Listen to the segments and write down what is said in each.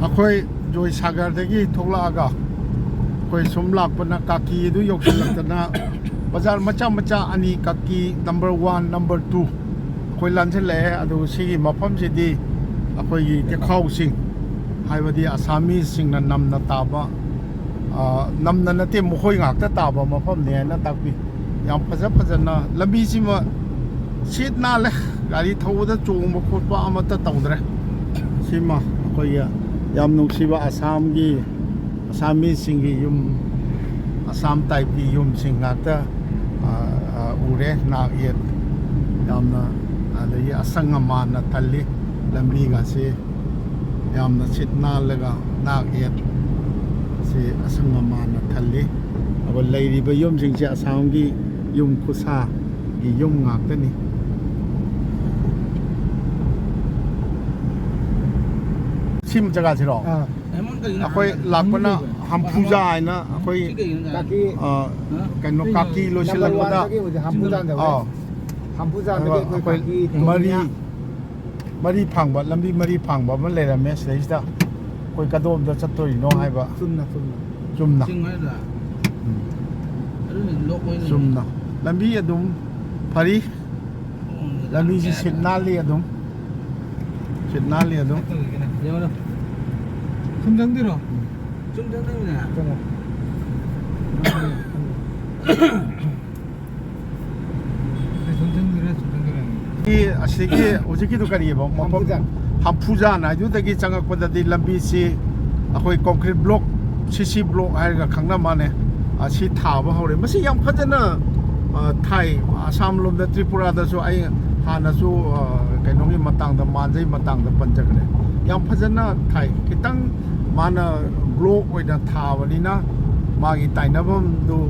ꯑꯩꯈꯣꯏ ꯖꯣꯏꯁꯥꯒꯔꯗꯒꯤ ꯊꯣꯛꯂꯛꯑꯒ ꯑꯩꯈꯣꯏ ꯁꯨꯝ ꯂꯥꯛꯄꯅ ꯀꯥꯀꯤꯗꯨ ꯌꯧꯁꯤꯜꯂꯛꯇꯅ ꯕꯖꯥꯔ ꯃꯆꯥ ꯃꯆꯥ ꯑꯅꯤ ꯀꯥꯀꯤ ꯅꯝꯕꯔ 1 ꯅꯝꯕꯔ 2 ꯑꯩꯈꯣꯏ ꯂꯥꯟꯁꯤꯜꯂꯛꯑꯦ ꯑꯗꯨꯒ ꯁꯤꯒꯤ ꯃꯐꯝꯁꯤꯗꯤ ꯑꯩꯈꯣꯏꯒꯤ ꯆꯦꯈꯥꯎꯁꯤꯡ ꯍꯥꯏꯕꯗꯤ ꯑꯁꯥꯃꯤꯁꯁꯤꯡꯅ ꯅꯝꯅ ꯇꯥꯕ ꯅꯝꯅ ꯅꯠꯇꯦ ꯃꯈꯣꯏ ꯉꯥꯛꯇ ꯇꯥꯕ ꯃꯐꯝꯅꯤ ꯍꯥꯏꯅ ꯇꯥꯛꯄꯤ ꯌꯥꯝ ꯐꯖꯅ ꯂꯝꯕꯤꯁꯤꯃ ꯁꯤꯠ ꯅꯥꯜꯂꯦ ꯒꯥꯔꯤ ꯊꯧꯕꯗ ꯆꯣꯡꯕ ꯈꯣꯠꯄ ꯑꯃꯠꯇ ꯇꯧꯗ꯭ꯔꯦ ꯁꯤꯃ ꯑꯩꯈꯣꯏꯒꯤ ꯌꯥꯝ ꯅꯨꯡꯁꯤꯕ ꯑꯁꯥꯃꯤꯁꯤꯡꯒꯤ ꯌꯨꯝ ꯑꯁꯥꯝ ꯇꯥꯏꯞꯀꯤ ꯌꯨꯝꯁꯤꯡ ꯉꯥꯛꯇ ꯎꯔꯦ ꯅꯥꯛ ꯌꯦꯠ ꯌꯥꯝꯅ ꯑꯗꯒꯤ ꯑꯁꯪ ꯑꯃꯥꯟꯅ ꯊꯜꯂꯤ ꯂꯝꯕꯤꯒꯁꯤ ꯌꯥꯝꯅ ꯁꯤꯠ ꯅꯥꯜꯂꯒ ꯅꯥꯛ ꯌꯦꯠ ꯁꯤ ꯑꯁꯪ ꯑꯃꯥꯟꯅ ꯊꯜꯂꯤ ꯑꯗꯨꯒ ꯂꯩꯔꯤꯕ ꯌꯨꯝꯁꯤꯡꯁꯦ ꯑꯁꯥꯝꯒꯤ ꯌꯨꯝ ꯈꯨꯁꯥꯒꯤ ꯌꯨꯝ ꯉꯥꯛꯇꯅꯤ ꯁꯤ ꯖꯒꯥꯁꯤꯔꯣ ꯑꯩꯈꯣꯏ ꯂꯥꯛꯄꯅ ꯍꯝꯐꯨꯖꯥ ꯍꯥꯏꯅ ꯑꯩꯈꯣꯏ ꯀꯩꯅꯣ ꯀꯥꯀꯤ ꯂꯣꯏꯁꯤꯜꯂꯛꯄꯗ ꯑꯩꯈꯣꯏ ꯃꯔꯤ ꯐꯥꯡꯕ ꯂꯝꯕꯤ ꯃꯔꯤ ꯐꯥꯡꯕ ꯑꯃ ꯂꯩꯔꯝꯃꯦ ꯁꯤꯗꯩꯁꯤꯗ ꯑꯩꯈꯣꯏ ꯀꯗꯣꯝꯗ ꯆꯠꯇꯣꯏꯅꯣ ꯍꯥꯏꯕ ꯆꯨꯝꯅ ꯂꯝꯕꯤ ꯑꯗꯨꯝ ꯐꯔꯤ ꯂꯝꯕꯤꯁꯤ ꯁꯤꯠ ꯅꯥꯜꯂꯤ ꯑꯗꯨꯝ ꯁꯨꯝꯖꯪꯗꯤꯔꯣ ꯑꯁꯤꯒꯤ ꯍꯧꯖꯤꯛꯀꯤꯗꯨ ꯀꯔꯤꯑꯕ ꯃꯐꯝ ꯍꯝꯐꯨꯖꯥꯟ ꯍꯥꯏꯗꯨꯗꯒꯤ ꯆꯪꯉꯛꯄꯗꯗꯤ ꯂꯝꯕꯤꯁꯤ ꯑꯩꯈꯣꯏ ꯀꯣꯟꯀ꯭ꯔꯤꯠ ꯕ꯭ꯂꯣꯛ CC ꯕ꯭ꯂꯣꯛ ꯍꯥꯏꯔꯒ ꯈꯪꯅ ꯃꯥꯅꯦ ꯑꯁꯤ ꯊꯥꯕ ꯍꯧꯔꯦ ꯃꯁꯤ ꯌꯥꯝ ꯐꯖꯅ ꯊꯥꯏ ꯑꯁꯥꯝ ꯂꯣꯝꯗ ꯇ꯭ꯔꯤꯄꯨꯔꯥꯗꯁꯨ ꯑꯩ ꯍꯥꯟꯅꯁꯨ ꯀꯩꯅꯣꯒꯤ ꯃꯇꯥꯡꯗ ꯃꯥꯟꯖꯩ ꯃꯇꯥꯡꯗ ꯄꯟꯖꯈ꯭ꯔꯦ ꯌꯥꯝ ꯐꯖꯅ ꯊꯥꯏ ꯈꯤꯇꯪ ꯃꯥꯅ ꯕ꯭ꯂꯣꯛ ꯑꯣꯏꯅ ꯊꯥꯕꯅꯤ나 마기 타이나범도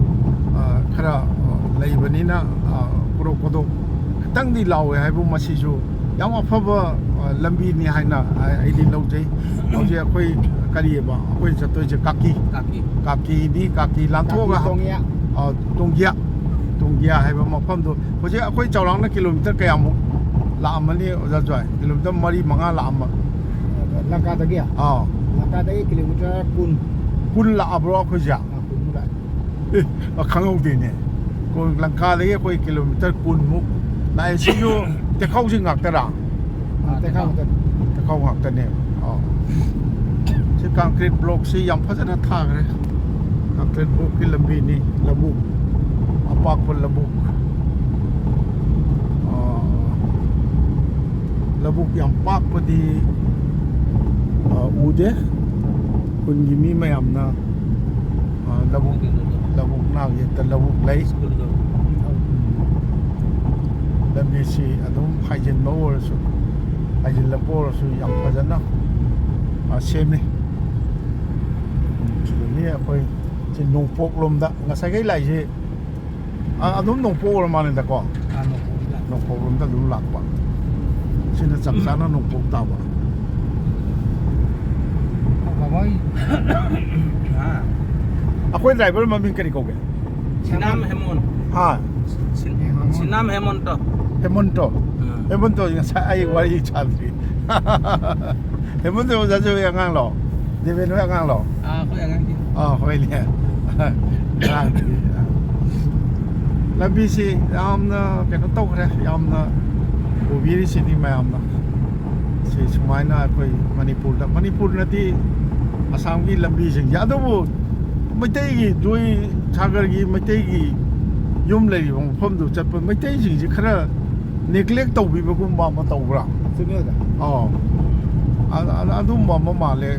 khara leibani puro kodok tangdi lawe haibu masisu yam afaba lambi ni haina aidi lojai hoje akoi karieba akoi chatoi je kaki di kaki lanthoga tonggia haiba mafam do hoje akoi chaurang na kilometer kayamu laamani ojajoi kilometer mari manga laama langka dagi ya langka dagi kilometer kun la abro akoi ja khangau de ne ko langka dagi akoi kilometer kun mu na siyo te khau sing ngak tara te khau ngak ta ne se concrete block se yam phajana tha gre concrete block ki lambi ni labuk apak pun labuk yang pak padi ude kun gimi mayam na labuk na yeta labuk lai lambi si adum hajin bawor su hajin lapor su yang phajana same ni apoi chin nongpok lomda ngasai kai lai je adum nongpok ro mane da ko nongpok lomda dum lakpa sina chapsana nongpok ta ba babai akoi driver maming kari ko ge Sinam Hemon. ha Sinam Hemon to. hemonto ngasai ai wari chadri hemonto ja jo yang ngang lo de ben yang ngang lo Aku yang ngerti. hoi le lambi si yamna keno tokre yamna ubiri si ni mayamna si sumaina koi manipur na ti asam gi lambi sing ya do maitai gi doi sagar gi maitai gi yum lei bong phom du chat pa maitai sing ji khara neglect tau bi bagum ba ma tau bra sumyo da adum ba ma male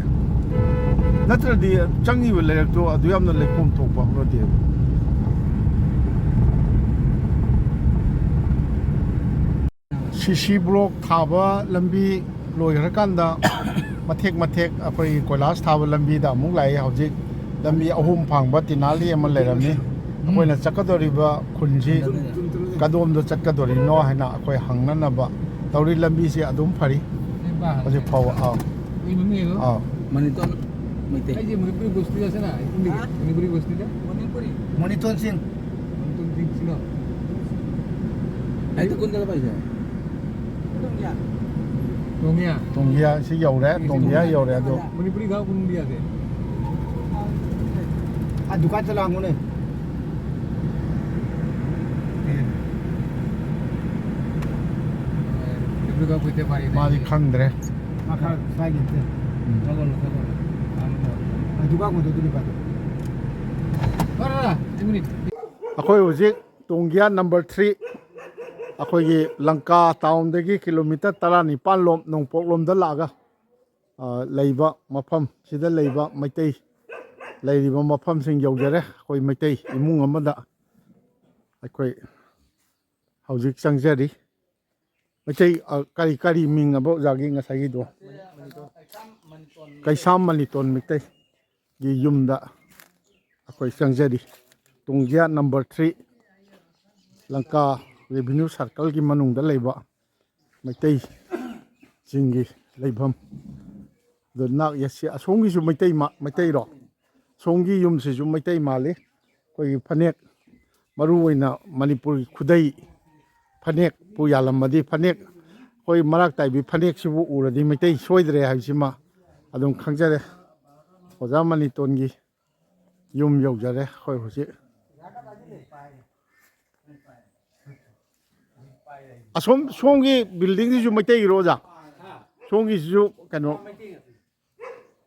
natradi changi wele to adu yamna lekom thok pa ro de CC block thaba lambi loirakanda mathek akhoi koilas thaba lambi da amuk lai hojik lambi ahum phangba tinali ama leramni akoina chakadoriba khunji kadom do chakadori no haina akhoi hangnana ba tauri lambi si adum phari hojik phawa Maniton Mite. ai je Manipuri bosti da sana Manipuri bosti da Moniton sing. Manipuri ting sino Itu kun kala paisa. 동이야. 동기야 시 여래 동기야 여래 도 머니푸리 가 군디 야데. 아 두칸 살랑 오네. 누가 그때 말이 마디 칸드레 아까 사이긴데. 저걸로. 아 누가 고도 들이 봐도. 봐라. 이분이 akhoi ujik tunggia number 3 akhoi gi lanka town dagi kilometer tarani panlom nongpok lom da laga leiba mafam sida leiba maitei leiriba mafam sing yaujare akhoi maitei imung amada akhoi haujik changjari maitei kari ming abo jagi ngasai gi do kaisam maniton maitei gi yumda akhoi changjari tunggia number 3 lanka revenue circle ki manung da leiba maitei jingi leibam do nak yasi asongi su maitei ro songi yum se ju maitei male koi phanek maru oina manipur khudai phanek pu yalamadi phanek koi marak tai bi phanek sibu uradi maitei soidre haisima adum khangjare oja mani tongi yum yaujare koi hosi asom songi building ji ju maitei roja songi ju kano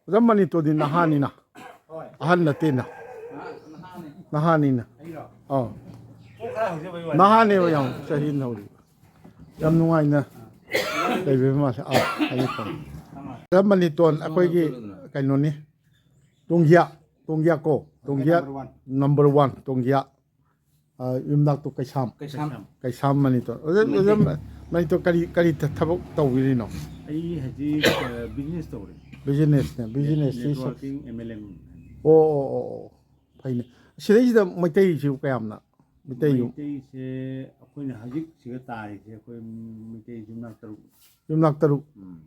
zamani to din nahani na ahan na tena nahani na oh nahani wa yang sahin hori yam nungai na leibe ma ai ko zamani ton akoi gi kano ni tunggia ko tunggia number 1 tunggia yumnak to kaisam mani to mani to kari thabok tawiri no ai haji business tawre business si networking MLM o faine sidai da maitei ji kayamna maitei yu se akoina hajik siga tari se akoi mitei yumnak taru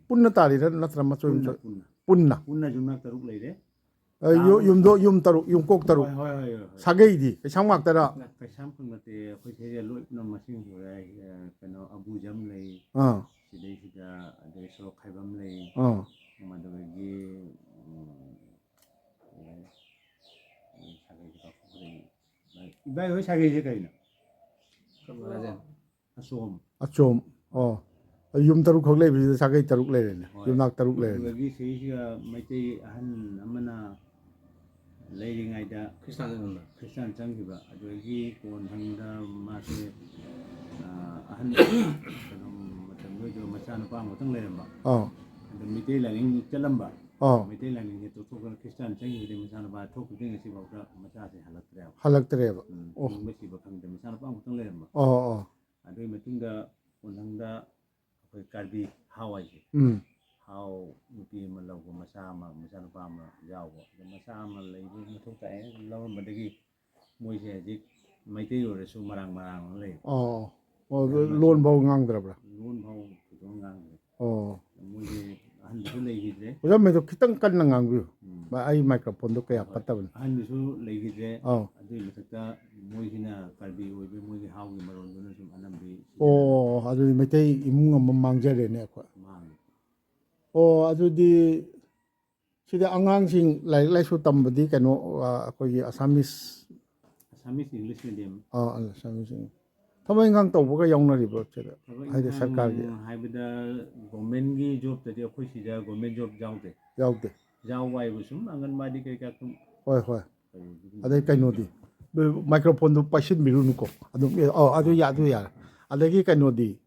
punna tari ra natra ma choim punna jumnak taruk leire yum taru yum kok taru hoi sagai di kaisang mak tara kaisam phang mate akoi se loi na masing horai kano abu jam lei sidai sida ade so khaibam lei madagi ibai hoi sagai je kaina achom yum taru khok lei bi sagai taruk lei ne yumnak taruk lei madagi seisiga maitei ahan amana leiringaida Christian changgiba adagi kon hangda mase ahan kano matam gojo machana pa motang leramba and mitei laning chalamba mitei laning to thokon Christian changgi machana ba thokuding si bawda macha se halaktre ba mesi ba khangde machana pa motang leramba adoi matungda kon hangda akoi karbi hawai how nupi malaw masama machana pa ma yawo masama leibu mathok tae lawan badagi moise hajik maitei oresu marang lei loan bau ngang drabra loan bau thong ngang moise ahan su lei gidre oja me to kitang kan ngang bi ba ai microphone do kaya pataban ahan su lei gidre adui mathakta moisina karbi oibe moise how gi maron duna sum anambi adui maitei imung am mangjare ne ko adudi sida angangsing lai su tambadi kano akoi Assamese English medium Assamese thamai ngang tawba yawnari bo cheda haide sarkar gi haibida government gi job tadi akoi sida government job jaude jawai busum anganwadi kai ka tum hoi adai kaino di microphone do pasin miru nuko adum adu ya adagi kaino di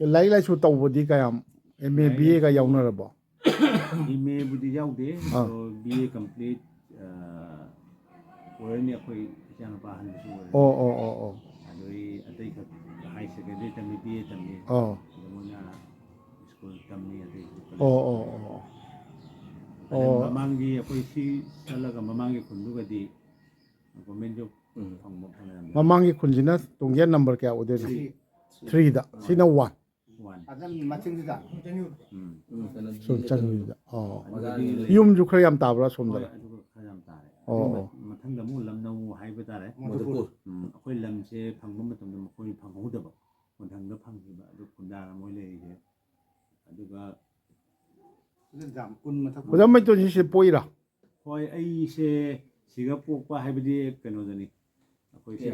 lai su tawbadi kayam MBA ka yawnara bo MA budi jaude so BA complete orani akoi jana pa han su adoi adai ka high secondary tammi BA tammi mona school tammi adai mamangi akoi si salaga mamangi kunduga di government job phangmo phangam mamangi kunjina tungya number kya ode 3 da sina 1 adam matchingda so changida yum ju khayam tabra somdara khayam tare mathangda mu lamnau haiba tare akoi lamse phangba matamda makoi phanghodaba mathangda phanghiba adu kunda moi lei je ꯑꯗꯨꯒ ꯀꯨꯟ ꯃꯊꯛ ꯑꯣꯖꯥ ꯃꯩꯇꯣꯟꯁꯤ ꯄꯣꯏꯔꯥ ꯍꯣꯏ ꯑꯩꯁꯦ ꯁꯤꯒ ꯄꯣꯛꯄ ꯍꯥꯏꯕꯗꯤ ꯀꯩꯅꯣꯗꯅꯤ ꯑꯩꯈꯣꯏꯁꯦ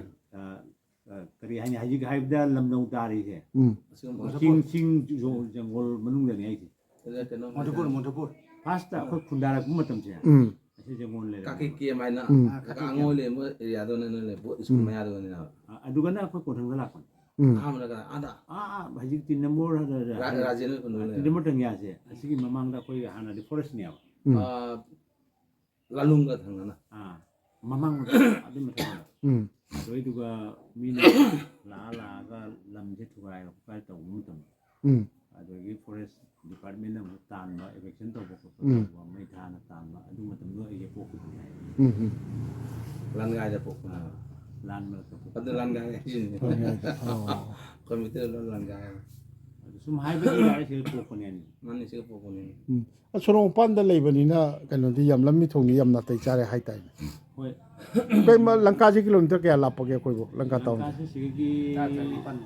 ꯀꯔꯤ ꯍꯥꯏꯅꯤ ꯍꯧꯖꯤꯛ ꯍꯥꯏꯕꯗ ꯂꯝꯗꯧ ꯇꯥꯔꯤꯁꯦ ꯆꯤꯡ ꯖꯪꯒꯣꯜ ꯃꯅꯨꯡꯗꯅꯤ ꯑꯩꯁꯦ ꯃꯣꯟꯇꯄꯨꯔ ꯐꯥꯔꯁꯇ ꯑꯩꯈꯣꯏ ꯈꯨꯟꯗꯥꯔꯛꯄ ꯃꯇꯝꯁꯦ ꯑꯁꯤ ꯖꯪꯒꯣꯜ ꯂꯩꯔꯦ ꯀꯥꯀꯤ ꯍꯥꯏꯅ ꯑꯉꯣꯏ ꯂꯩꯕ ꯑꯦꯔꯤꯌꯥꯗꯣꯅꯦ ꯁ꯭ꯀꯨꯜ ꯃꯌꯥꯗꯣꯅꯤꯅ ꯑꯗꯨꯒꯅ ꯑꯩꯈꯣꯏ ꯀꯣꯟꯊꯪꯗ ꯂꯥꯛꯄꯅꯤ ꯑꯍꯥꯟꯕꯗ ꯑꯥꯗ ꯍꯧꯖꯤꯛꯇꯤ ꯅꯝꯕꯣꯔ ꯔꯥꯖꯦꯟ ꯅꯝꯕꯣꯔ ꯇꯪꯌꯥꯁꯦ ꯑꯁꯤꯒꯤ ꯃꯃꯥꯡꯗ ꯑꯩꯈꯣꯏ ꯍꯥꯟꯅꯗꯤ ꯐꯣꯔꯦꯁꯅꯦꯕ ꯂꯥꯂꯨꯡꯒ ꯊꯪꯅꯅ ꯃꯃꯥꯡ ꯑꯗꯨꯏ ꯃꯊꯪꯗ ꯑꯗꯨꯏꯗꯨꯒ ꯃꯤꯅ ꯂꯥꯛꯑꯒ ꯂꯝꯁꯦ ꯊꯨꯒꯥꯏ ꯈꯣꯠꯀꯥꯏ ꯇꯧꯕ ꯃꯇꯝꯗ ꯑꯗꯒꯤ ꯐꯣꯔꯦꯁ ꯗꯤꯄꯥꯔꯠꯃꯦꯟꯅ ꯑꯃꯨꯛ ꯇꯥꯟꯕ ꯑꯦꯕꯦꯛꯁꯟ ꯇꯧꯕ ꯈꯣꯠꯄ ꯇꯧꯕ ꯃꯩ ꯊꯥꯅ ꯇꯥꯟꯕ ꯑꯗꯨ ꯃꯇꯝꯗꯣ ꯑꯩꯁꯦ ꯄꯣꯛꯈꯤꯕꯅꯤ ꯍꯥꯏ ꯂꯟꯒꯥꯏꯗ ꯄꯣꯛꯄ ꯂꯥꯟ ꯃꯔꯛꯇ ꯄꯣꯛꯄ ꯑꯗꯨ ꯂꯟꯒꯥꯏ ꯍꯥꯏꯁꯤꯅꯤ ꯑꯩꯈꯣꯏ ꯃꯩꯇꯩꯂꯣꯟ ꯂꯟꯒꯥꯏ ꯑꯗꯨ ꯁꯨꯝ ꯍꯥꯏꯕꯗꯤ ꯌꯥꯔꯦ ꯁꯤꯗ ꯄꯣꯛꯄꯅꯦ ꯃꯥꯅꯤ ꯁꯤꯒ ꯄꯣꯛꯄꯅꯤ ꯁꯣꯔꯣꯛ ꯃꯄꯥꯟꯗ ꯂꯩꯕꯅꯤꯅ ꯀꯩꯅꯣꯗꯤ ꯌꯥꯝ ꯂꯝꯕꯤ ꯊꯣꯡꯗꯤ ꯌꯥꯝ ꯅꯥꯇꯩ ꯆꯥꯔꯦ ꯍꯥꯏꯇꯥꯔꯦ ꯍꯣꯏ ꯂꯪꯀꯥꯁꯤ ꯀꯤꯂꯣꯃꯤꯇꯔ ꯀꯌꯥ ꯂꯥꯞꯄꯒꯦ ꯑꯩꯈꯣꯏꯕꯨ ꯂꯪꯀꯥ ꯇꯥꯎꯟ ꯂꯪꯀꯥꯁꯦ ꯁꯤꯒꯤ 18-19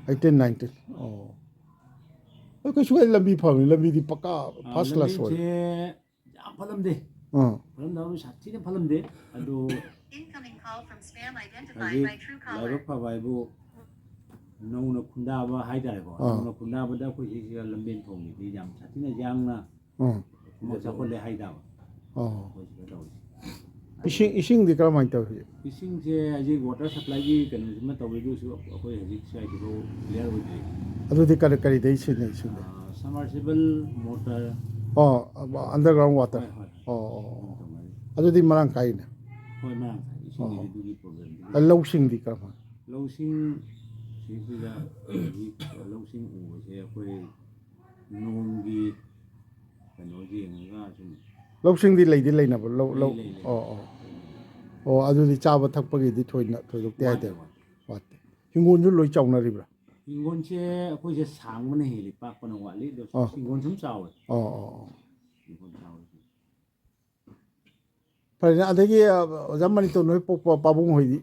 18-19 ꯑꯣ ꯀꯩꯁꯨ ꯀꯥꯏꯗꯦ ꯂꯝꯕꯤ ꯐꯕꯅꯤ ꯂꯝꯕꯤꯗꯤ ꯄꯛꯀꯥ ꯐꯥꯔꯁ ꯀ꯭ꯂꯥꯁ ꯂꯝꯕꯤꯁꯦ ꯑꯣꯏ ꯌꯥꯝ ꯐꯠꯂꯝꯗꯦ ꯐꯠꯂꯝꯗꯕ ꯁꯥꯊꯤꯅ ꯐꯠꯂꯝꯗꯦ ꯑꯗꯨ ꯍꯧꯖꯤꯛ ꯂꯥꯏꯕꯛ ꯐꯕ ꯍꯥꯏꯕꯨ ꯅꯧꯅ ꯈꯨꯟꯗꯥꯕ ꯍꯥꯏꯇꯥꯔꯦꯀꯣ ꯅꯧꯅ ꯈꯨꯟꯗꯥꯕꯗ ꯑꯩꯈꯣꯏ ꯁꯤꯒ ꯂꯝꯕꯦꯟ ꯊꯣꯡꯒꯤꯗꯤ ꯌꯥꯝ ꯁꯥꯊꯤꯅ ꯌꯥꯡꯅ ꯈꯨꯃꯥꯡ ꯆꯥꯎꯈꯠꯂꯦ ꯍꯥꯏꯇꯥꯕ ꯑꯩꯈꯣꯏ ꯁꯤꯗ ꯇꯧꯔꯤꯁꯦ ꯏꯁꯤꯡꯗꯤ ꯀꯔꯝꯍꯥꯏꯅ ꯇꯧꯏ ꯏꯁꯤꯡꯁꯦ ꯍꯧꯖꯤꯛ ꯋꯥꯇꯔ ꯁꯄ꯭ꯂꯥꯏꯒꯤ ꯀꯩꯅꯣꯁꯤꯃ ꯇꯧꯔꯤꯗꯨꯁꯨ ꯑꯩꯈꯣꯏ ꯍꯧꯖꯤꯛ ꯁ꯭ꯋꯥꯏꯗꯐꯥꯎ ꯀ꯭ꯂꯤꯌꯥꯔ ꯑꯣꯏꯗ꯭ꯔꯤ ꯑꯗꯨꯗꯤ ꯀꯔꯤꯗꯩ ꯁꯤꯖꯤꯟꯅꯩ ꯏꯁꯤꯡꯗꯤ ꯁꯃꯔꯁꯤꯕꯜ ꯃꯣꯇꯔ ꯑꯟꯗꯔꯒ꯭ꯔꯥꯎꯟ ꯋꯥꯇꯔ ꯍꯣꯏ ꯇꯧꯅꯔꯤ ꯑꯗꯨꯗꯤ ꯃꯔꯥꯡ ꯀꯥꯏꯅꯦ ꯍꯣꯏ ꯃꯔꯥꯡ ꯀꯥꯏ ꯏꯁꯤꯡꯒꯤꯗꯤ ꯑꯗꯨꯒꯤ ꯄ꯭ꯔꯣꯕ꯭ꯂꯦꯝꯗꯤ ꯂꯧꯁꯤꯡꯗꯤ ꯀꯔꯝꯍꯥꯏꯅ ꯂꯧꯁꯤꯡ ꯁꯤꯁꯤꯗ ꯍꯧꯖꯤꯛ ꯂꯧꯁꯤꯡ ꯎꯕꯁꯦ ꯑꯩꯈꯣꯏ ꯅꯣꯡꯒꯤ ꯀꯩꯅꯣ ꯌꯦꯡꯉꯒ ꯁꯨꯝ ꯂꯧꯁꯤꯡꯗꯤ ꯂꯩꯗꯤ ꯂꯩꯅꯕ ꯂꯩ ꯑꯗꯨꯗꯤ ꯆꯥꯕ ꯊꯛꯄꯒꯤꯗꯤ ꯊꯣꯏꯗꯣꯛꯇꯦ ꯋꯥꯠꯇꯦ ꯍꯥꯏꯇꯥꯔꯦ ꯋꯥꯠꯇꯦ ꯍꯤꯡꯒꯣꯜꯁꯨ ꯂꯣꯏ ꯆꯥꯎꯅꯔꯤꯕ꯭ꯔꯥ ꯍꯤꯡꯒꯣꯜꯁꯦ ꯑꯩꯈꯣꯏꯁꯦ ꯁꯥꯡꯕꯅ ꯍꯦꯜꯂꯤ ꯄꯥꯛꯄꯅ ꯋꯥꯠꯂꯤ ꯑꯗꯣ ꯍꯤꯡꯒꯣꯜ ꯁꯨꯝ ꯆꯥꯎꯋꯦ ꯍꯤꯡꯒꯣꯜ ꯆꯥꯎꯋꯦ ꯐꯔꯦꯅꯦ ꯑꯗꯒꯤ ꯑꯣꯖꯥ ꯃꯅꯤꯇꯣꯟ ꯅꯣꯏ ꯄꯣꯛꯄ ꯄꯥꯕꯨꯡ ꯍꯣꯏꯗꯤ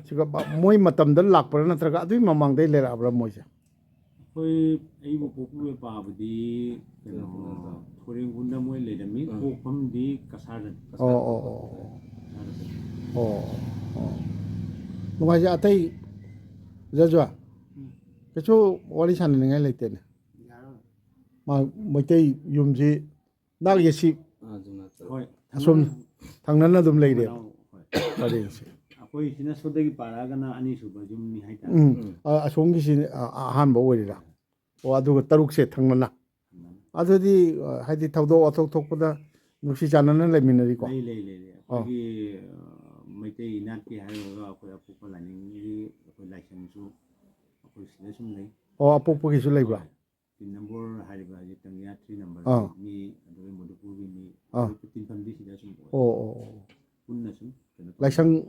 ꯁꯤꯒ ꯃꯣꯏ ꯃꯇꯝꯗ ꯂꯥꯛꯄ꯭ꯔꯥ ꯅꯠꯇ꯭ꯔꯒ ꯑꯗꯨꯒꯤ ꯃꯃꯥꯡꯗꯩ ꯂꯩꯔꯛꯑꯕ꯭ꯔꯥ ꯃꯣꯏꯁꯦ ꯑꯩꯈꯣꯏ ꯑꯩꯕꯨ ꯄꯣꯛꯄꯤꯕ ꯄꯥꯕꯗꯤ ꯀꯩꯅꯣ ꯊꯣꯔꯦꯡꯈꯨꯟꯗ ꯃꯣꯏ ꯂꯩꯔꯝꯃꯤ ꯄꯣꯛꯐꯝꯗꯤ ꯀꯁꯥꯔꯗꯅꯤ ꯅꯨꯡꯉꯥꯏꯖꯩ ꯑꯇꯩ ꯖꯖ꯭ꯋꯥ ꯀꯩꯁꯨ ꯋꯥꯔꯤ ꯁꯥꯟꯅꯅꯤꯡꯉꯥꯏ ꯂꯩꯇꯦꯅꯦ ꯃꯩꯇꯩ ꯌꯨꯝꯁꯤ ꯅꯥꯛ ꯌꯦꯠꯁꯤ ꯍꯣꯏ ꯑꯁꯣꯝ ꯊꯪꯅꯅ ꯑꯗꯨꯝ ꯂꯩꯔꯦꯕ ꯄꯔꯦꯡꯁꯦ ꯑꯩꯈꯣꯏ ꯁꯤꯅ ꯁꯣꯝꯗꯒꯤ ꯄꯥꯔꯛꯑꯒꯅ ꯑꯅꯤꯁꯨꯕ ꯌꯨꯝꯅꯤ ꯍꯥꯏꯇꯥꯔꯦ ꯑꯁꯣꯝꯒꯤꯁꯤ ꯑꯍꯥꯟꯕ ꯑꯣꯏꯔꯤꯔꯥ ꯑꯗꯨꯒ ꯇꯔꯨꯛꯁꯦ ꯊꯪꯅꯅ ꯑꯗꯨꯗꯤ ꯍꯥꯏꯗꯤ ꯊꯧꯗꯣꯛ ꯋꯥꯊꯣꯛ ꯊꯣꯛꯄꯗ ꯅꯨꯡꯁꯤ ꯆꯥꯟꯅꯅ ꯂꯩꯃꯤꯟꯅꯔꯤꯀꯣ ꯂꯩ ꯑꯩꯈꯣꯏꯒꯤ ꯃꯩꯇꯩ ꯏꯅꯥꯠꯀꯤ ꯍꯥꯏꯔꯨꯔꯒ ꯑꯩꯈꯣꯏ ꯑꯄꯣꯛꯄ ꯂꯥꯏꯅꯤꯡꯒꯤ ꯑꯩꯈꯣꯏ ꯂꯥꯏꯁꯪꯁꯨ ꯑꯩꯈꯣꯏ ꯁꯤꯗ ꯁꯨꯝ ꯂꯩ ꯑꯄꯣꯛꯄꯒꯤꯁꯨ ꯂꯩꯕ꯭ꯔꯥ ꯅꯝꯕꯣꯔ ꯍꯥꯏꯔꯤꯕ ꯍꯧꯖꯤꯛ ꯇꯪꯌꯥ 3 ꯅꯝꯕꯔꯒꯤ ꯃꯤ ꯑꯗꯨꯒ ꯃꯙꯨꯄꯨꯔꯒꯤ ꯃꯤ ꯑꯩꯈꯣꯏ ꯇꯤꯟꯐꯝꯗꯤ ꯁꯤꯗ ꯁꯨꯝ ꯑꯣꯏ ꯄꯨꯟꯅ ꯁꯨꯝ ꯀꯩꯅꯣ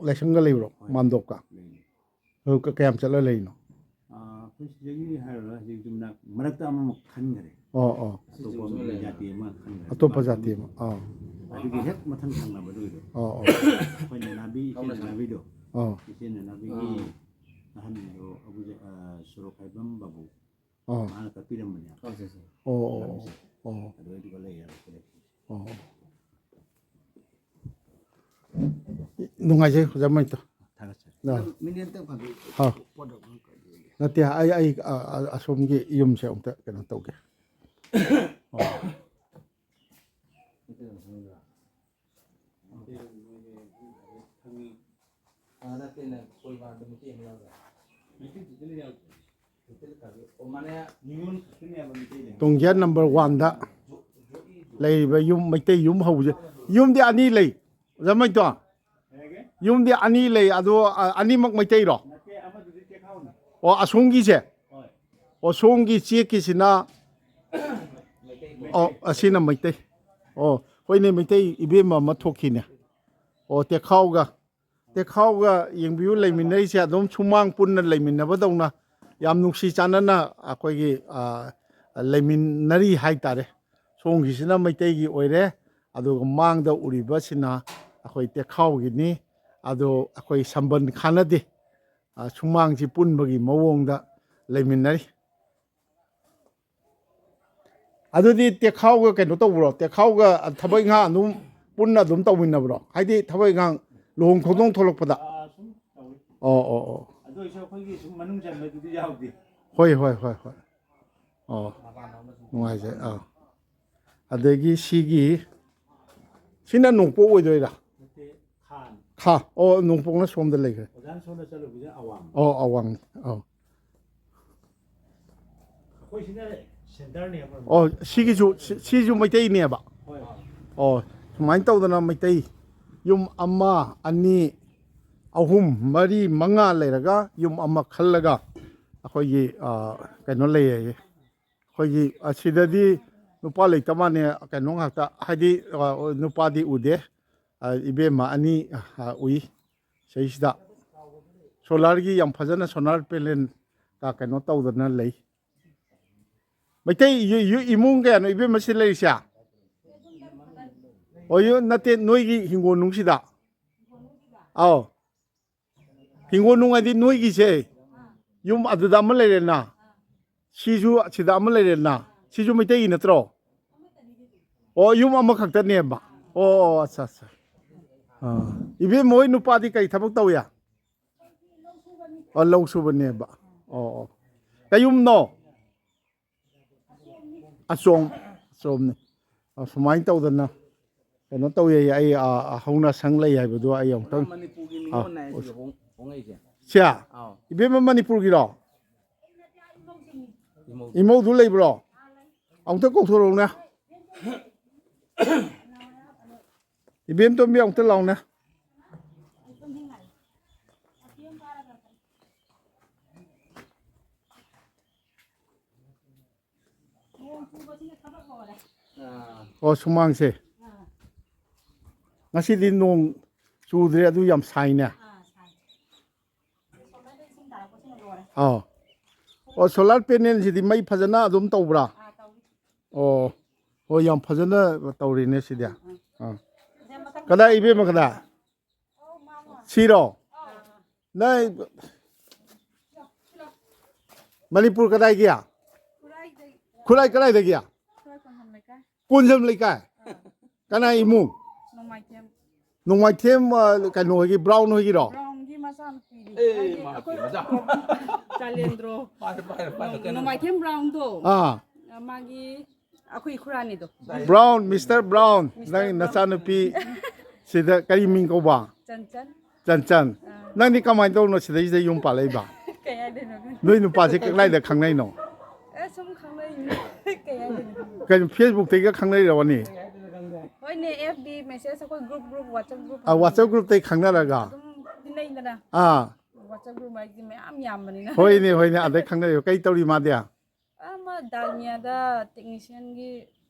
ꯂꯥꯏꯁꯪꯒ ꯂꯩꯕ꯭ꯔꯣ ꯃꯥꯟꯗꯣꯞꯀ ꯀꯌꯥꯝ ꯆꯠꯂ ꯂꯩꯔꯤꯅꯣ ꯑꯩꯈꯣꯏ ꯁꯤꯗꯒꯤ ꯍꯥꯏꯔꯨꯔꯒ ꯍꯧꯖꯤꯛ ꯌꯨꯝꯅꯥꯛ ꯃꯔꯛꯇ ꯑꯃꯃꯨꯛ ꯈꯟꯈꯔꯦ ꯑꯇꯣꯞꯄ ꯖꯥꯇꯤ ꯑꯃ ꯈꯟꯈꯔꯦ ꯑꯇꯣꯞꯄ ꯖꯥꯇꯤ ꯑꯃ ꯑꯗꯨꯒꯤ ꯍꯦꯛ ꯃꯊꯪ ꯊꯪꯅꯕꯗꯣ ꯑꯩꯈꯣꯏ ꯅꯅꯥꯕꯤ ꯏꯆꯦ ꯅꯅꯥꯕꯤꯗꯣ ꯏꯆꯦ ꯅꯅꯥꯕꯤꯒꯤ ꯑꯍꯟꯗꯣ ꯁꯣꯔꯣꯛꯈꯥꯏꯕꯝ ꯕꯥꯕꯨ ꯃꯥꯅ ꯀꯠꯄꯤꯔꯝꯕꯅꯦ ꯑꯗꯨꯏꯗꯨꯒ ꯂꯩꯌꯦꯕ ꯅꯨꯡꯉꯥꯏꯖꯩ ꯑꯣꯖꯥ ꯃꯩꯇꯣ ꯊꯥꯒꯠꯆꯔꯤ ꯅꯠꯇꯦ ꯑꯩ ꯑꯁꯣꯝꯒꯤ ꯌꯨꯝꯁꯦ ꯑꯃꯨꯛꯇ ꯀꯩꯅꯣ ꯇꯧꯒꯦ ꯇꯣꯡꯖ ꯅꯝꯕꯔ 1ꯗ ꯂꯩꯔꯤꯕ ꯌꯨꯝ ꯃꯩꯇꯩ ꯌꯨꯝ ꯍꯧꯕꯁꯦ ꯌꯨꯝꯗꯤ ꯑꯅꯤ ꯂꯩ ꯑꯣꯖꯥ ꯃꯩꯇꯣ ꯌꯨꯝꯗꯤ ꯑꯅꯤ ꯂꯩ ꯑꯗꯣ ꯑꯅꯤꯃꯛ ꯃꯩꯇꯩꯔꯣ ꯑꯁꯣꯝꯒꯤꯁꯦ ꯁꯣꯝꯒꯤ ꯆꯦꯛꯀꯤꯁꯤꯅ ꯑꯁꯤꯅ ꯃꯩꯇꯩ ꯍꯣꯏꯅꯦ ꯃꯩꯇꯩ ꯏꯕꯦꯝꯃ ꯑꯃ ꯊꯣꯛꯈꯤꯅꯦ ꯇꯦꯈꯥꯎꯒ ꯌꯦꯡꯕꯤꯌꯨ ꯂꯩꯃꯤꯟꯅꯔꯤꯁꯦ ꯑꯗꯨꯝ ꯁꯨꯃꯥꯡ ꯄꯨꯟꯅ ꯂꯩꯃꯤꯟꯅꯕꯗꯧꯅ ꯌꯥꯝ ꯅꯨꯡꯁꯤ ꯆꯥꯟꯅꯅ ꯑꯩꯈꯣꯏꯒꯤ ꯂꯩꯃꯤꯟꯅꯔꯤ ꯍꯥꯏꯇꯥꯔꯦ ꯁꯣꯝꯒꯤꯁꯤꯅ ꯃꯩꯇꯩꯒꯤ ꯑꯣꯏꯔꯦ ꯑꯗꯨꯒ ꯃꯥꯡꯗ ꯎꯔꯤꯕꯁꯤꯅ ꯑꯩꯈꯣই ꯇꯦꯈꯥꯎꯒꯤꯅꯤ ꯑꯗꯣ ꯑꯩꯈꯣꯏ ꯁꯝꯕꯟ ꯈꯥꯟꯅꯗꯦ ꯁꯨꯃꯥꯡꯁꯤ ꯄꯨꯟꯕꯒꯤ ꯃꯑꯣꯡꯗ ꯂꯩꯃꯤꯟꯅꯔꯤ ꯑꯗꯨꯗꯤ ꯇꯦꯛꯈꯥꯎꯒ ꯀꯩꯅꯣ ꯇꯧꯕ꯭ꯔꯣ ꯇꯦꯛꯈꯥꯎꯒ ꯊꯕꯛ ꯏꯪꯈꯥꯡ ꯑꯗꯨꯝ ꯄꯨꯟꯅ ꯑꯗꯨꯝ ꯇꯧꯃꯤꯟꯅꯕ꯭ꯔꯣ ꯍꯥꯏꯗꯤ ꯊꯕꯛ ꯏꯪꯈꯥꯡ ꯂꯨꯍꯣꯡ ꯈꯣꯡꯗꯣꯡ ꯊꯣꯛꯂꯛꯄꯗ ꯁꯨꯝ ꯇꯧꯋꯤ ꯑꯣ ꯑꯗꯨ ꯑꯣꯏꯁꯨ ꯑꯩꯈꯣꯏꯒꯤ ꯁꯨꯝ ꯃꯅꯨꯡ ꯆꯟꯕꯗꯨꯗꯤ ꯌꯥꯎꯗꯦ ꯍꯣꯏ ꯑꯣ ꯅꯨꯡꯉꯥꯏꯖꯩ ꯑꯗꯒꯤ ꯁꯤꯅ ꯅꯣꯡꯄꯣꯛ ꯑꯣꯏꯗꯣꯏꯔꯥ ꯅꯠꯇꯦ ꯈꯥꯟ ꯈꯥ ꯑꯣ ꯅꯣꯡꯄꯣꯛꯅ ꯁꯣꯝꯗ ꯂꯩꯈ꯭ꯔꯦ ꯑꯣꯖꯥꯅ ꯁꯣꯝꯗ ꯆꯠꯂꯨꯕꯁꯦ ꯑꯋꯥꯡ ꯑꯣ ꯑꯋꯥꯡ ꯑꯣ ꯑꯩꯈꯣꯏꯁꯤꯅ ꯁꯦꯟꯇꯔꯅꯦ ꯑꯣ ꯁꯤꯁꯨ ꯃꯩꯇꯩꯅꯦꯕ ꯍꯣꯏ ꯑꯣ ꯁꯨꯃꯥꯏꯅ ꯇꯧꯗꯅ ꯃꯩꯇꯩ ꯌꯨꯝ ꯑꯃ ꯑꯅꯤ ꯑꯍꯨꯝ ꯃꯔꯤ ꯃꯉꯥ ꯂꯩꯔꯒ ꯌꯨꯝ ꯑꯃ ꯈꯜꯂꯒ ꯑꯩꯈꯣꯏꯒꯤ ꯀꯩꯅꯣ ꯂꯩꯌꯦ ꯑꯩꯈꯣꯏꯒꯤ ꯑꯁꯤꯗꯗꯤ ꯅꯨꯄꯥ ꯂꯩꯇ ꯃꯥꯅꯦ ꯀꯩꯅꯣ ꯉꯥꯛꯇ ꯍꯥꯏꯗꯤ ꯅꯨꯄꯥꯗꯤ ꯎꯗꯦ ꯏꯕꯦꯝꯃ ꯑꯅꯤ ꯎꯏ ꯁꯤꯗꯩꯁꯤꯗ ꯁꯣꯂꯥꯔꯒꯤ ꯌꯥꯝ ꯐꯖꯅ ꯁꯣꯂꯥꯔ ꯄꯦꯅꯦꯜ ꯀꯩꯅꯣ ꯇꯧꯗꯅ ꯂꯩ ꯃꯩꯇꯩ ꯏꯃꯨꯡ ꯀꯌꯥꯅꯣ ꯏꯕꯦꯝꯃ ꯁꯤ ꯂꯩꯔꯤꯁꯦ ꯑꯣ ꯅꯠꯇꯦ ꯅꯣꯏꯒꯤ ꯍꯤꯡꯒꯣꯜ ꯅꯨꯡꯁꯤꯗ ꯑꯥꯎ ꯍꯤꯡꯒꯣꯜ ꯅꯨꯡ ꯍꯥꯏꯗꯤ ꯅꯣꯏꯒꯤꯁꯦ ꯌꯨꯝ ꯑꯗꯨꯗ ꯑꯃ ꯂꯩꯔꯦꯅ ꯁꯤꯁꯨ ꯁꯤꯗ ꯑꯃ ꯂꯩꯔꯦꯅ ꯁꯤꯁꯨ ꯃꯩꯇꯩꯒꯤ ꯅꯠꯇ꯭ꯔꯣ ꯑꯣ ꯌꯨꯝ ꯑꯃꯈꯛꯇꯅꯦꯕ ꯑꯣ ꯑꯠꯆꯥ ꯑꯠꯆꯥ ꯏꯕꯦꯝꯃ ꯍꯣꯏ ꯅꯨꯄꯥꯗꯤ ꯀꯔꯤ ꯊꯕꯛ ꯇꯧꯏ ꯑꯣ ꯂꯧ ꯁꯨꯕꯅꯦꯕ ꯑꯣ ꯀꯌꯨꯝꯅꯣ ꯑꯆꯣꯝꯅꯤ ꯁꯨꯃꯥꯏꯅ ꯇꯧꯗꯅ ꯀꯩꯅꯣ ꯇꯧꯋꯦ ꯑꯩ ꯍꯧꯅ ꯁꯪ ꯂꯩ ꯍꯥꯏꯕꯗꯣ ꯑꯩ ꯑꯃꯨꯛꯇꯪ ꯃꯅꯤꯄꯨꯔꯒꯤ ꯅꯤꯉꯣꯜ ꯅꯥꯏꯁꯤꯒ ꯍꯣꯡꯉꯛꯏꯁꯦ ꯁꯦ ꯑꯥꯎ ꯏꯕꯦꯝꯃ ꯃꯅꯤꯄꯨꯔꯒꯤꯔꯣ ꯏꯃꯧ ꯏꯃꯧꯗꯨ ꯂꯩꯕ꯭ꯔꯣ ꯑꯃꯨꯛꯇ ꯀꯧꯊꯣꯔꯛꯎꯅꯦ ꯏꯕꯦꯝ ꯇꯣꯝꯕꯤ ꯑꯃꯨꯛꯇ ꯂꯥꯎꯅꯦ ꯑꯣ ꯁꯨꯃꯥꯡꯁꯦ ꯉꯁꯤꯗꯤ ꯅꯣꯡ ꯆꯨꯗ꯭ꯔꯦ ꯑꯗꯨ ꯌꯥꯝ ꯁꯥꯏꯅꯦ ꯑꯥꯎ ꯑꯣ ꯁꯣꯂꯥꯔ ꯄꯦꯅꯦꯜꯁꯤꯗꯤ ꯃꯩ ꯐꯖꯅ ꯑꯗꯨꯝ ꯇꯧꯕ꯭ꯔꯥ ꯑꯣ ꯍꯣꯏ ꯌꯥꯝ ꯐꯖꯅ ꯇꯧꯔꯤꯅꯦ ꯁꯤꯗꯤ ꯀꯗꯥꯏ ꯏꯕꯦꯝꯃ ꯀꯗꯥꯏ ꯁꯤꯔꯣ ꯅꯪ ꯃꯅꯤꯄꯨꯔ ꯀꯗꯥꯏꯒꯤ ꯈꯨꯔꯥꯏ ꯀꯗꯥꯏꯗꯒꯤ ꯀꯣꯟꯖꯝ ꯂꯩꯀꯥꯏ ꯀꯅꯥ ꯏꯃꯨꯡ ꯅꯣꯡꯃꯥꯏꯊꯦꯝ ꯀꯩꯅꯣ ꯍꯣꯏꯒꯤ ꯕ꯭ꯔꯥꯎꯟ ꯍꯣꯏꯒꯤꯔꯣ ꯆꯥꯂꯦꯟꯗ꯭ꯔꯣ ꯅꯣꯡꯃꯥꯏꯊꯦꯝ ꯕ꯭ꯔꯥꯎꯟꯗꯣ ꯃꯥꯒꯤ ꯑꯩꯈꯣꯏ ꯈꯨꯔꯥꯅꯤꯗꯣ ꯕ꯭ꯔꯥꯎꯟ ꯃꯤꯁꯇꯔ ꯕ꯭ꯔꯥꯎꯟ ꯅꯪ ꯅꯆꯥꯅꯨꯄꯤ ꯁꯤꯗ ꯀꯔꯤ ꯃꯤꯡ ꯀꯧꯕ ꯆꯟꯆꯟ ꯅꯪꯗꯤ ꯀꯃꯥꯏꯅ ꯇꯧꯅꯣ ꯁꯤꯗꯩꯁꯤꯗ ꯌꯨꯝ ꯄꯥꯜꯂꯛꯏꯕ ꯀꯩ ꯍꯥꯏꯗꯣꯏꯅꯣ ꯅꯣꯏ ꯅꯨꯄꯥꯁꯦ ꯀꯗꯥꯏꯗ ꯈꯪꯅꯩꯅꯣ ꯁꯨꯝ ꯈꯪꯅꯩꯅꯤ ꯀꯩ ꯍꯥꯏꯗꯣꯏꯅꯣ ꯀꯩꯅꯣ ꯐꯦꯁꯕꯨꯛꯇꯩꯒ ꯈꯪꯅꯩꯔꯕꯅꯤ ꯍꯣꯏꯅꯦ FB ꯃꯦꯁꯦꯖ ꯑꯩꯈꯣꯏ ꯒ꯭ꯔꯨꯞ WhatsApp ꯒ꯭ꯔꯨꯞ ꯋꯥꯆꯞ ꯒ꯭ꯔꯨꯞꯇꯩ ꯈꯪꯅꯔꯒ ꯑꯗꯨꯝ ꯇꯤꯟꯅꯩꯗꯅ WhatsApp ꯒ꯭ꯔꯨꯞ ꯍꯥꯏꯁꯦ ꯃꯌꯥꯝ ꯌꯥꯝꯕꯅꯤꯅ ꯍꯣꯏꯅꯦ ꯑꯗꯩ ꯈꯪꯅꯩ ꯀꯩ ꯇꯧꯔꯤ ꯃꯥꯗꯤ ꯑꯃ ꯗꯥꯜꯃꯤꯌꯥꯗ ꯇꯦꯛꯅꯤꯁꯤꯌꯥꯟꯒꯤ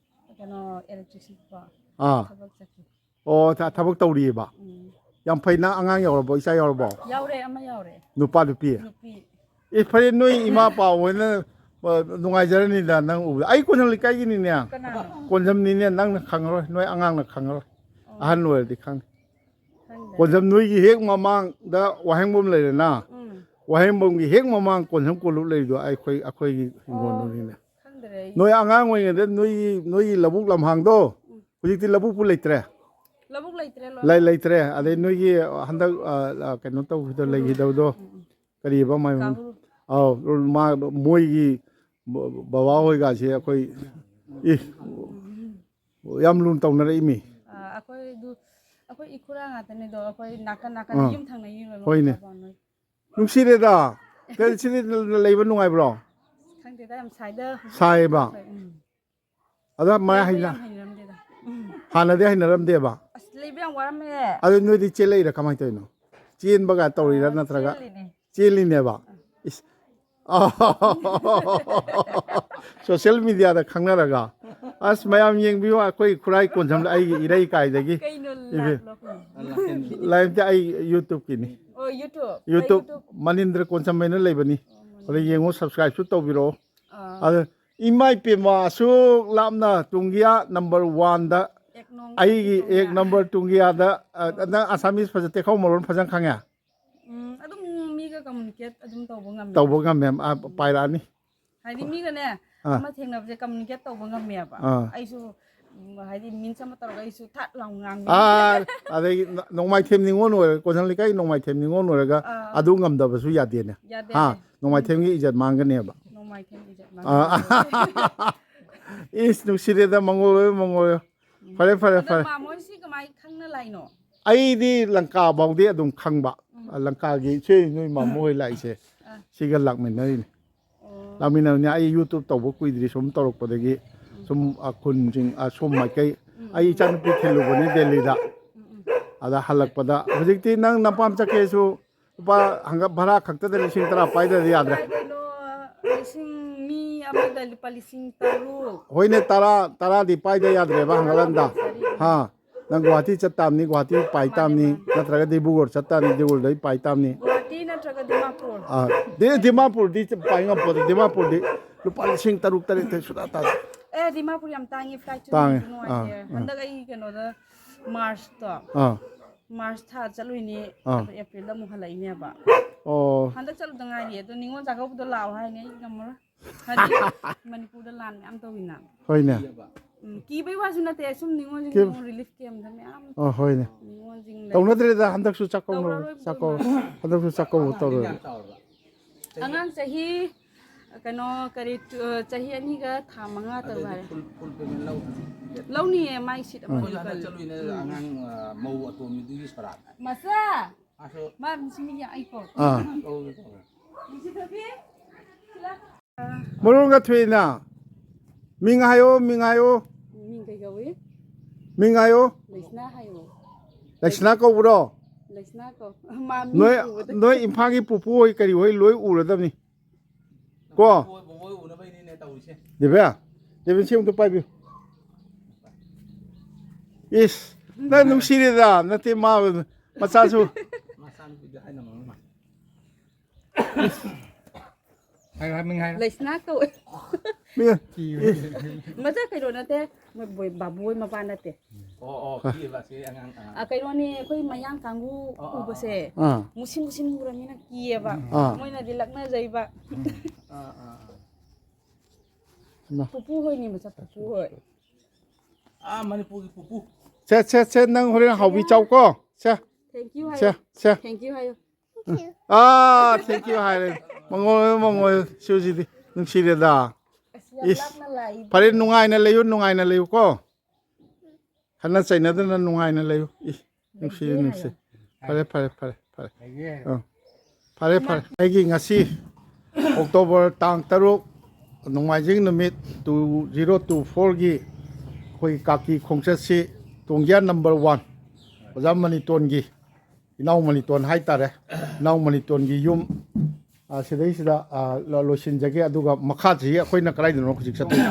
ꯀꯩꯅꯣ ꯑꯦꯂꯦꯛꯇ꯭ꯔꯤꯛꯁꯤꯀꯣ ꯊꯕꯛ ꯆꯠꯈꯤ ꯑꯣ ꯊꯕꯛ ꯇꯧꯔꯤꯑꯕ ꯌꯥꯝ ꯐꯩ ꯅꯪ ꯑꯉꯥꯡ ꯌꯥꯎꯔꯕꯣ ꯏꯆꯥ ꯌꯥꯎꯔꯕꯣ ꯌꯥꯎꯔꯦ ꯑꯃ ꯌꯥꯎꯔꯦ ꯅꯨꯄꯥ ꯅꯨꯄꯤ ꯑꯦ ꯐꯔꯦ ꯅꯣꯏ ꯏꯃꯥ ꯄꯥꯎ ꯍꯣꯏꯅ ꯅꯨꯡꯉꯥꯏꯖꯔꯅꯤꯗ ꯅꯪ ꯎꯕꯗ ꯑꯩ ꯀꯣꯟꯖꯝ ꯂꯩꯀꯥꯏꯒꯤꯅꯤꯅꯦ ꯀꯅꯥꯅꯣ ꯀꯣꯟꯖꯝꯅꯤꯅꯦ ꯅꯪꯅ ꯈꯪꯉꯔꯣꯏ ꯅꯣꯏ ꯑꯉꯥꯡꯅ ꯈꯪꯉꯔꯣꯏ ꯑꯍꯟ ꯑꯣꯏꯔꯗꯤ ꯈꯪꯅꯤ ꯈꯪꯗꯦ ꯀꯣꯟꯖꯝ ꯅꯣꯏꯒꯤ ꯍꯦꯛ ꯃꯃꯥꯡꯗ ꯋꯥꯍꯦꯡꯕꯝ ꯂꯩꯔꯦꯅ ꯋꯥꯍꯦꯡꯕꯝꯒꯤ ꯍꯦꯛ ꯃꯃꯥꯡ ꯀꯣꯟꯖꯝ ꯀꯣꯂꯨꯞ ꯂꯩꯔꯤꯗꯣ ꯑꯩꯈꯣꯏꯒꯤ ꯍꯤꯡꯒꯣꯜꯅꯤꯅꯦ ꯈꯪꯗ꯭ꯔꯦ ꯑꯩ ꯅꯣꯏ ꯑꯉꯥꯡ ꯑꯣꯏꯔꯤꯉꯩꯗ ꯅꯣꯏꯒꯤ ꯂꯧꯕꯨꯛ ꯂꯝꯍꯥꯡꯗꯣ ꯍꯧꯖꯤꯛꯇꯤ ꯂꯧꯕꯨꯛꯄꯨ ꯂꯩꯇ꯭ꯔꯦ ꯂꯧꯕꯨꯛ ꯂꯩꯇ꯭ꯔꯦ ꯂꯣꯏꯅ ꯂꯩꯇ꯭ꯔꯦ ꯑꯗꯩ ꯅꯣꯏꯒꯤ ꯍꯟꯗꯛ ꯀꯩꯅꯣ ꯇꯧꯕꯗ ꯂꯩꯈꯤꯗꯕꯗꯣ ꯀꯔꯤꯕ ꯃꯣꯏꯒꯤ ꯕꯕꯥ ꯍꯣꯏꯒꯥꯁꯦ ꯑꯩꯈꯣꯏ ꯌꯥꯝ ꯂꯨꯅ ꯇꯧꯅꯔꯛꯏꯃꯤ ꯑꯩꯈꯣꯏ ꯏꯈꯨꯔꯥ ꯉꯥꯛꯇꯅꯤꯗꯣ ꯑꯩꯈꯣꯏ ꯅꯥꯀꯟꯗ ꯌꯨꯝ ꯊꯪꯅꯩꯕ ꯍꯣꯏꯅꯦ ꯅꯨꯡꯁꯤꯔꯦꯗ ꯁꯤꯗꯤ ꯂꯩꯕ ꯅꯨꯡꯉꯥꯏꯕ꯭ꯔꯣ ꯈꯪꯗꯦꯗ ꯌꯥꯝ ꯁꯥꯏꯗ ꯁꯥꯏꯌꯦꯕ ꯑꯗ ꯂꯩꯕ ꯌꯥꯝ ꯍꯩꯅꯔꯝꯗꯦꯗ ꯍꯥꯟꯅꯗꯤ ꯍꯩꯅꯔꯝꯗꯦꯕ ꯑꯁ ꯂꯩꯕ ꯌꯥꯝ ꯋꯥꯔꯝꯃꯦ ꯑꯗꯨ ꯅꯣꯏꯗꯤ ꯆꯦꯜꯂꯛꯏꯔꯥ ꯀꯃꯥꯏꯅ ꯇꯧꯔꯤꯅꯣ ꯆꯦꯟꯕꯒ ꯇꯧꯔꯤꯔꯥ ꯅꯠꯇ꯭ꯔꯒ ꯆꯦꯜꯂꯤꯅꯦ ꯆꯦꯜꯂꯤꯅꯦꯕ ꯁꯣꯁꯤꯌꯦꯜ ꯃꯦꯗꯤꯌꯥꯗ ꯈꯪꯅꯔꯒ ꯑꯁ ꯃꯌꯥꯝ ꯌꯦꯡꯕꯤꯌꯨ ꯑꯩꯈꯣই ꯈꯨꯔꯥꯏ ꯀꯣꯟꯖꯝ ꯑꯩꯒꯤ ꯏꯔꯩ ꯀꯥꯏꯗꯒꯤ ꯀꯩꯅꯣ ꯂꯥꯏꯚꯇꯤ ꯑꯩ ꯌꯨꯇꯨꯕꯀꯤꯅꯤ ꯑꯣ ꯌꯨꯇꯨꯕ ꯃꯅꯤꯟꯗ꯭ꯔ ꯀꯣꯟꯁꯝ ꯍꯥꯏꯅ ꯂꯩꯕꯅꯤ ꯑꯗ ꯌꯦꯡꯉꯣ ꯁꯕꯁꯀ꯭ꯔꯥꯏꯕꯁꯨ ꯇꯧꯕꯤꯔꯛꯑꯣ ꯑꯗ ꯏꯃꯥ ꯏꯄꯦꯝꯃ ꯑꯁꯨꯛ ꯂꯥꯞꯅ ꯇꯨꯡꯒꯤꯌꯥ ꯅꯝꯕꯔ 1ꯗ ꯑꯩꯒꯤ ꯅꯝꯕꯔ ꯇꯨꯡꯒꯤꯌꯥꯗ ꯅꯪ ꯑꯁꯥꯃꯤꯁ ꯐꯖ ꯇꯦꯈꯧ ꯃꯔꯣꯟ ꯐꯖꯅ ꯈꯪꯉꯦ ꯑꯗꯨꯝ ꯃꯤꯒ ꯀꯝꯃꯨꯅꯤꯀꯦꯠ ꯑꯗꯨꯝ ꯇꯧꯕ ꯉꯝꯃꯦ ꯇꯧꯕ ꯉꯝꯃꯦ ꯄꯥꯏꯔꯛꯑꯅꯤ ꯍꯥꯏꯗꯤ ꯃꯤꯒꯅꯦ ꯑꯃ ꯊꯦꯡꯅꯕꯁꯦ ꯀꯝꯃꯨꯅꯤꯀꯦꯠ ꯇꯧꯕ ꯉꯝꯃꯦꯕ ꯑꯩꯁꯨ ꯍꯥꯏꯗꯤ ꯃꯤꯟꯁ ꯑꯃ ꯇꯧꯔꯒ ꯑꯩꯁꯨ ꯊꯥꯠ ꯂꯥꯎ ꯉꯥꯡꯕ ꯑꯗꯒꯤ ꯅꯣꯡꯃꯥꯏꯊꯦꯝ ꯅꯤꯉꯣꯜ ꯑꯣꯏꯔꯒ ꯀꯣꯟꯁꯪ ꯂꯩꯀꯥꯏ ꯅꯣꯡꯃꯥꯏꯊꯦꯝ ꯅꯤꯉꯣꯜ ꯑꯣꯏꯔꯒ ꯑꯗꯨ ꯉꯝꯗꯕꯁꯨ ꯌꯥꯗꯦꯅꯦ ꯌꯥꯗꯦ ꯅꯣꯡꯃꯥꯏꯊꯦꯝꯒꯤ ꯏꯖꯠ ꯃꯥꯡꯒꯅꯦꯕ ꯅꯣꯡꯃꯥꯏꯊꯦꯝ ꯏꯖꯠ ꯏꯁ ꯅꯨꯡꯁꯤꯔꯦꯗ ꯃꯪꯒꯣꯜ ꯑꯣꯏꯌꯣ ꯃꯪꯒꯣꯜ ꯑꯣꯏꯌꯣ ꯐꯔꯦ ꯐꯔꯦ ꯐꯔꯦ ꯃꯥꯃꯣꯏꯁꯤ ꯀꯃꯥꯏꯅ ꯈꯪꯅ ꯂꯥꯛꯏꯅꯣ ꯑꯩꯗꯤ ꯂꯪꯀꯥ ꯐꯥꯎꯗꯤ ꯑꯗꯨꯝ ꯈꯪꯕ ꯂꯪꯀꯥꯒꯤ ꯏꯆꯦ ꯅꯣꯏ ꯃꯥꯃꯣ ꯍꯣꯏ ꯂꯥꯛꯏꯁꯦ ꯁꯤꯒ ꯂꯥꯛꯃꯤꯟꯅꯔꯤꯅꯤ ꯂꯥꯛꯃꯤꯟꯅꯕꯅꯤ ꯑꯩ ꯌꯨꯇꯨꯕ ꯇꯧꯕ ꯀꯨꯏꯗ꯭ꯔꯤ ꯁꯨꯝ ꯇꯧꯔꯛꯄꯗꯒꯤ ꯁꯨꯝ ꯈꯨꯟꯁꯤꯡ ꯁꯣꯝ ꯃꯥꯏꯀꯩ ꯑꯩ ꯏꯆꯥꯅꯨꯄꯤ ꯊꯤꯜꯂꯨꯕꯅꯤ ꯗꯦꯜꯂꯤꯗ ꯑꯗ ꯍꯜꯂꯛꯄꯗ ꯍꯧꯖꯤꯛꯇꯤ ꯅꯪ ꯅꯄꯥꯝ ꯆꯠꯀꯦꯁꯨ ꯂꯨꯄꯥ ꯍꯪꯒꯠ ꯚꯔꯥ ꯈꯛꯇꯗ 10,000 ꯄꯥꯏꯗ꯭ꯔꯗꯤ ꯌꯥꯗ꯭ꯔꯦ ꯂꯤꯁꯤꯡ ꯃꯤ ꯑꯃꯗ ꯂꯨꯄꯥ 3,000 ꯍꯣꯏꯅꯦ ꯇꯔꯥꯗꯤ ꯄꯥꯏꯗ ꯌꯥꯗ꯭ꯔꯦꯕ ꯍꯪꯒꯠꯍꯟꯗ ꯅꯪ ꯒꯨꯍꯥꯇꯤ ꯆꯠꯇꯥꯕꯅꯤ ꯒꯨꯍꯥꯇꯤ ꯄꯥꯏ ꯇꯥꯕꯅꯤ ꯅꯠꯇ꯭ꯔꯒ ꯗꯤꯕ꯭ꯔꯨꯒꯔ ꯆꯠꯇꯥꯕꯅꯤ ꯗꯤꯕ꯭ꯔꯨꯒꯔꯗꯩ ꯄꯥꯏ ꯇꯥꯕꯅꯤ ꯒꯨꯍꯥꯇꯤ ꯅꯠꯇ꯭ꯔꯒ ꯗꯤꯃꯥꯄꯨꯔ ꯗꯤꯃꯥꯄꯨꯔꯗꯤ ꯄꯥꯏ ꯉꯝꯄꯣꯗꯦ ꯗꯤꯃꯥꯄꯨꯔꯗꯤ ꯂꯨꯄꯥ 3,000-4,000 ꯁꯨꯡꯇꯥ ꯇꯥꯗꯦ ꯗꯤꯃꯥꯄꯨꯔ ꯌꯥꯝ ꯇꯥꯡꯉꯤ ꯐ꯭ꯂꯥꯏꯠꯁꯨ ꯇꯥꯡꯉꯦ ꯅꯨꯡꯉꯥꯏꯇꯦ ꯍꯟꯗꯛ ꯑꯩ ꯀꯩꯅꯣꯗ ꯃꯥꯔꯁꯇꯣ ꯃꯥꯔꯁ ꯊꯥ ꯆꯠꯂꯨꯏꯅꯤ ꯑꯗꯣ ꯑꯦꯄ꯭ꯔꯤꯜꯗ ꯑꯃꯨꯛ ꯍꯜꯂꯛꯏꯅꯦꯕ ꯍꯟꯗꯛ ꯆꯠꯂꯨꯗ ꯉꯥꯏꯔꯤ ꯑꯗꯣ ꯅꯤꯉꯣꯜ ꯆꯥꯛꯀꯧꯕꯗꯣ ꯂꯥꯛꯑꯣ ꯍꯥꯏꯅꯤ ꯑꯩ ꯉꯝꯃꯔꯣꯏ ꯍꯥꯏꯗꯤ ꯃꯅꯤꯄꯨꯔꯗ ꯂꯥꯟ ꯃꯌꯥꯝ ꯇꯧꯋꯤꯅ ꯍꯣꯏꯅꯦ ꯀꯤꯕꯩ ꯋꯥꯁꯨ ꯅꯠꯇꯦ ꯁꯨꯝ ꯅꯤꯉꯣꯜꯁꯤꯡ ꯔꯤꯂꯤꯐ ꯀꯦꯝꯗ ꯃꯌꯥꯝ ꯍꯣꯏꯅꯦ ꯅꯤꯉꯣꯜꯁꯤꯡ ꯇꯧꯅꯗ꯭ꯔꯦꯗ ꯍꯟꯗꯛꯁꯨ ꯍꯟꯗꯛꯁꯨ ꯆꯥꯛꯀꯧꯕ ꯇꯧꯔꯣꯏ ꯑꯉꯥꯡ ꯆꯍꯤ ꯀꯩꯅꯣ ꯀꯔꯤ ꯆꯍꯤ 2ꯒ ꯊꯥ 5 ꯇꯔꯨꯛ ꯍꯥꯏꯔꯦ ꯐꯨꯜ ꯄꯦꯃꯦꯟ ꯂꯧꯅꯤꯌꯦ ꯃꯥꯏ ꯁꯤꯠ ꯑꯃ ꯆꯠꯂꯨꯏꯅꯦ ꯑꯉꯥꯡ ꯃꯧ ꯑꯇꯣꯝꯕꯤꯗꯨꯒꯤ ꯁꯣꯔꯥꯠ ꯃꯆꯥ ꯃꯥ ꯃꯤꯁꯤꯃꯤ ꯑꯩꯀꯣ ꯃꯔꯣꯡꯒ ꯊꯣꯏꯅ ꯃꯤꯡ ꯍꯥꯏꯌꯣ ꯃꯤꯡ ꯀꯩ ꯀꯧꯏ ꯃꯤꯡ ꯍꯥꯏꯌꯣ ꯂꯩꯁꯅꯥ ꯍꯥꯏꯌꯣ ꯂꯩꯁꯅꯥ ꯀꯧꯕ꯭ꯔꯣ ꯂꯩꯁꯅꯥ ꯀꯧ ꯃꯥ ꯃꯤ ꯎꯕꯗ ꯅꯣꯏ ꯏꯝꯐꯥꯜꯒꯤ ꯄꯨꯄꯨ ꯍꯣꯏ ꯀꯔꯤ ꯍꯣꯏ ꯂꯣꯏ ꯎꯔꯗꯕꯅꯤ ꯀꯣ ꯕꯣꯏ ꯎꯅꯕꯩꯅꯤꯅꯦ ꯇꯧꯔꯤꯁꯦ ꯗꯦꯕꯦꯟ ꯁꯤ ꯑꯃꯨꯛꯇ ꯄꯥꯏꯕꯤꯌꯨ ꯏꯁ ꯅꯪ ꯅꯨꯡꯁꯤꯔꯦꯗ ꯅꯠꯇꯦ ꯃꯆꯥꯁꯨ ꯃꯆꯥꯅꯨꯄꯤꯗ ꯍꯥꯏꯅ ꯃꯃꯥ ꯂꯩꯁꯅꯥ ꯀꯧꯏ ꯃꯆꯥ ꯀꯩꯅꯣ ꯅꯠꯇꯦ ꯕꯥꯕꯣꯏ ꯃꯄꯥ ꯅꯠꯇꯦ ꯀꯩꯅꯣꯅꯤ ꯑꯩꯈꯣꯏ ꯃꯌꯥꯡ ꯀꯥꯡꯕꯨ ꯎꯕꯁꯦ ꯃꯨꯁꯤꯟ ꯃꯨꯔꯝꯅꯤꯅ ꯀꯤꯌꯦꯕ ꯃꯣꯏꯅꯗꯤ ꯂꯛꯅꯖꯩꯕ ꯄꯨꯄꯨ ꯍꯣꯏꯅꯤ ꯃꯆꯥ ꯄꯨꯄꯨ ꯍꯣꯏ ꯃꯅꯤꯄꯨꯔꯒꯤ ꯄꯨꯄꯨ ꯁꯦ ꯅꯪ ꯍꯣꯔꯦꯟ ꯍꯥꯎꯕꯤ ꯆꯥꯎꯀꯣ ꯁꯦ ꯊꯦꯡꯀ꯭ꯌꯨ ꯍꯥꯏꯌꯣ ꯁꯦ ꯊꯦꯡꯀ꯭ꯌꯨ ꯍꯥꯏꯌꯣ ꯊꯦꯡꯀ꯭ꯌꯨ ꯍꯥꯏꯔꯦ ꯃꯉꯣꯏ ꯁꯤꯁꯤꯗꯤ ꯅꯨꯡꯁꯤꯔꯦꯗ ꯏꯁ ꯐꯔꯦ ꯅꯨꯡꯉꯥꯏꯅ ꯂꯩꯌꯨ ꯀꯣ ꯈꯟꯅ ꯆꯩꯅꯗꯅ ꯅꯨꯡꯉꯥꯏꯅ ꯂꯩꯌꯨ ꯏꯁ ꯅꯨꯡꯁꯤ ꯐꯔꯦ ꯐꯔꯦ ꯑꯩꯒꯤ ꯉꯁꯤ ꯑꯣꯛꯇꯣꯕꯔ ꯇꯥꯡ 3 ꯅꯣꯡꯃꯥꯏꯖꯤꯡ ꯅꯨꯃꯤꯠ 2024ꯒꯤ ꯑꯩꯈꯣꯏ ꯀꯥꯀꯤ ꯈꯣꯡꯆꯠꯁꯤ ꯇꯣꯡꯖꯤꯌꯥ ꯅꯝꯕꯔ 1 ꯑꯣꯖꯥ ꯃꯅꯤꯇꯣꯟꯒꯤ ꯏꯅꯥꯎ ꯃꯅꯤꯇꯣꯟ ꯍꯥꯏꯇꯥꯔꯦ ꯏꯅꯥꯎ ꯃꯅꯤꯇꯣꯟꯒꯤ ꯌꯨꯝ ꯁꯤꯗꯩꯁꯤꯗ ꯂꯣꯏꯁꯤꯟꯖꯒꯦ ꯑꯗꯨꯒ ꯃꯈꯥꯁꯤ ꯑꯩꯈꯣꯏꯅ ꯀꯗꯥꯏꯗꯅꯣ ꯍꯧꯖꯤꯛ ꯆꯠꯇꯣꯏꯁꯦ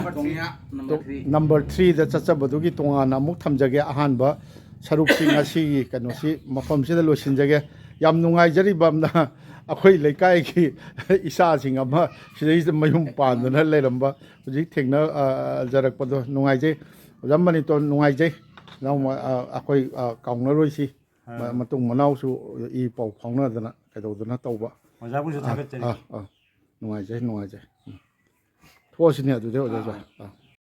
ꯅꯝꯕꯔ 3ꯗ ꯆꯠꯆꯕꯗꯨꯒꯤ ꯇꯣꯉꯥꯟꯅ ꯑꯃꯨꯛ ꯊꯝꯖꯒꯦ ꯑꯍꯥꯟꯕ ꯁꯔꯨꯛꯁꯤ ꯉꯁꯤꯒꯤ ꯀꯩꯅꯣꯁꯤ ꯃꯐꯝꯁꯤꯗ ꯂꯣꯏꯁꯤꯟꯖꯒꯦ ꯌꯥꯝ ꯅꯨꯡꯉꯥꯏꯖꯔꯤꯕ ꯑꯃꯅ ꯑꯩꯈꯣꯏ ꯂꯩꯀꯥꯏꯒꯤ ꯏꯆꯥꯁꯤꯡ ꯑꯃ ꯁꯤꯗꯩꯁꯤꯗ ꯃꯌꯨꯝ ꯄꯥꯟꯗꯅ ꯂꯩꯔꯝꯕ ꯍꯧꯖꯤꯛ ꯊꯦꯡꯅꯖꯔꯛꯄꯗꯣ ꯅꯨꯡꯉꯥꯏꯖꯩ ꯑꯣꯖꯥ ꯃꯅꯤꯇꯣꯟ ꯅꯨꯡꯉꯥꯏꯖꯩ ꯑꯩꯈꯣꯏ ꯀꯥꯎꯅꯔꯣꯏꯁꯤ ꯃꯇꯨꯡ ꯃꯅꯥꯎꯁꯨ ꯏ ꯄꯥꯎ ꯐꯥꯎꯅꯗꯅ ꯀꯩꯗꯧꯗꯅ ꯇꯧꯕ ꯑꯣꯖꯥꯕꯨꯁꯨ ꯊꯥꯒꯠꯆꯔꯤ ꯅꯨꯡꯉꯥꯏꯖꯩ ꯊꯣꯛꯑꯁꯤꯅꯦ ꯑꯗꯨꯗꯤ ꯑꯣꯖꯥ